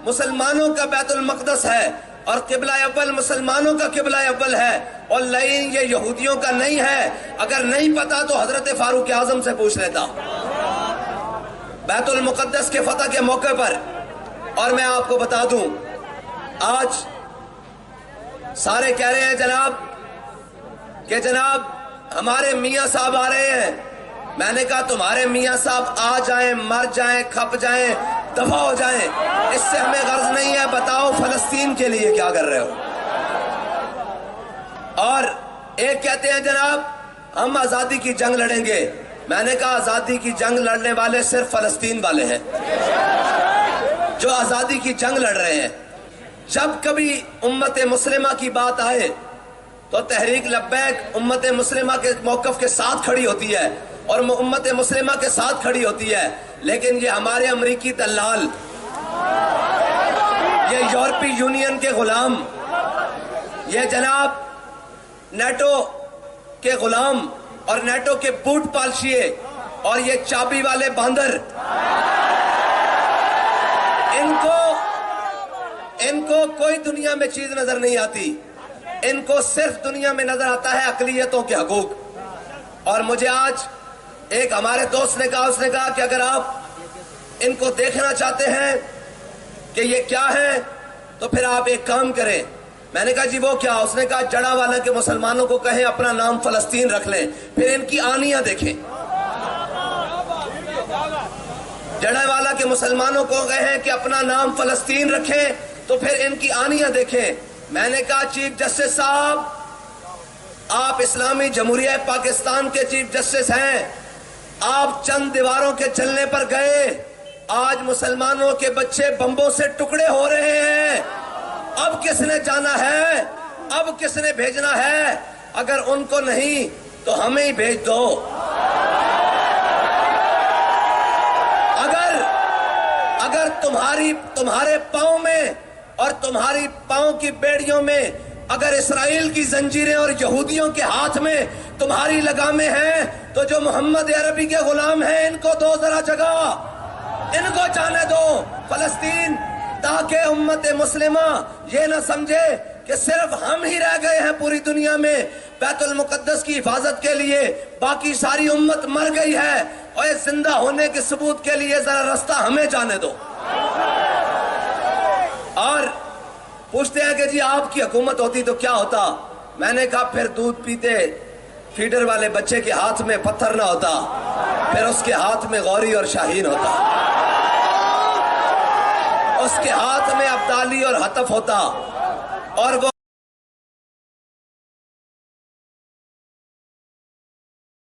مسلمانوں کا بیت المقدس ہے اور قبلہ اول مسلمانوں کا قبلہ اول ہے، اور لائن یہ یہودیوں کا نہیں ہے۔ اگر نہیں پتا تو حضرت فاروق اعظم سے پوچھ لیتا بیت المقدس کے فتح کے موقع پر۔ اور میں آپ کو بتا دوں، آج سارے کہہ رہے ہیں جناب کہ جناب ہمارے میاں صاحب آ رہے ہیں۔ میں نے کہا تمہارے میاں صاحب آ جائیں، مر جائیں، کھپ جائیں، دفع ہو جائیں، اس سے ہمیں غرض نہیں ہے۔ بتاؤ فلسطین کے لیے کیا کر رہے ہو؟ اور ایک کہتے ہیں جناب ہم آزادی کی جنگ لڑیں گے۔ میں نے کہا آزادی کی جنگ لڑنے والے صرف فلسطین والے ہیں جو آزادی کی جنگ لڑ رہے ہیں۔ جب کبھی امت مسلمہ کی بات آئے تو تحریک لبیک امت مسلمہ کے موقف کے ساتھ کھڑی ہوتی ہے اور امت مسلمہ کے ساتھ کھڑی ہوتی ہے، لیکن یہ ہمارے امریکی دلال، یہ یورپی یونین کے غلام، یہ جناب نیٹو کے غلام اور نیٹو کے بوٹ پالشیے اور یہ چابی والے باندر، ان کو کوئی دنیا میں چیز نظر نہیں آتی۔ ان کو صرف دنیا میں نظر آتا ہے اقلیتوں کے حقوق۔ اور مجھے آج ایک ہمارے دوست نے کہا کہ اگر آپ ان کو دیکھنا چاہتے ہیں کہ یہ کیا ہے تو پھر آپ ایک کام کریں۔ میں نے کہا جی وہ کیا؟ اس نے کہا جڑا والا کے مسلمانوں کو کہیں اپنا نام فلسطین رکھ لیں، پھر ان کی آنیاں دیکھیں۔ جڑا والا کے مسلمانوں کو کہیں کہ اپنا نام فلسطین رکھیں تو پھر ان کی آنیاں دیکھیں۔ میں نے کہا چیف جسٹس صاحب، آپ اسلامی جمہوریہ پاکستان کے چیف جسٹس ہیں، آپ چند دیواروں کے چلنے پر گئے، آج مسلمانوں کے بچے بمبوں سے ٹکڑے ہو رہے ہیں۔ اب کس نے جانا ہے؟ اب کس نے بھیجنا ہے؟ اگر ان کو نہیں تو ہمیں ہی بھیج دو۔ اگر تمہارے پاؤں میں اور تمہاری پاؤں کی بیڑیوں میں اگر اسرائیل کی زنجیریں اور یہودیوں کے ہاتھ میں تمہاری لگامیں ہیں تو جو محمد عربی کے غلام ہیں ان کو دو ذرا جگہ، ان کو جانے دو فلسطین، تاکہ امت مسلمہ یہ نہ سمجھے کہ صرف ہم ہی رہ گئے ہیں پوری دنیا میں بیت المقدس کی حفاظت کے لیے، باقی ساری امت مر گئی ہے، اور اس زندہ ہونے کے ثبوت کے لیے ذرا رستہ ہمیں جانے دو۔ اور پوچھتے ہیں کہ جی آپ کی حکومت ہوتی تو کیا ہوتا؟ میں نے کہا پھر دودھ پیتے فیڈر والے بچے کے ہاتھ میں پتھر نہ ہوتا، پھر اس کے ہاتھ میں غوری اور شاہین ہوتا، اس کے ہاتھ میں ابدالی اور حتف ہوتا، اور وہ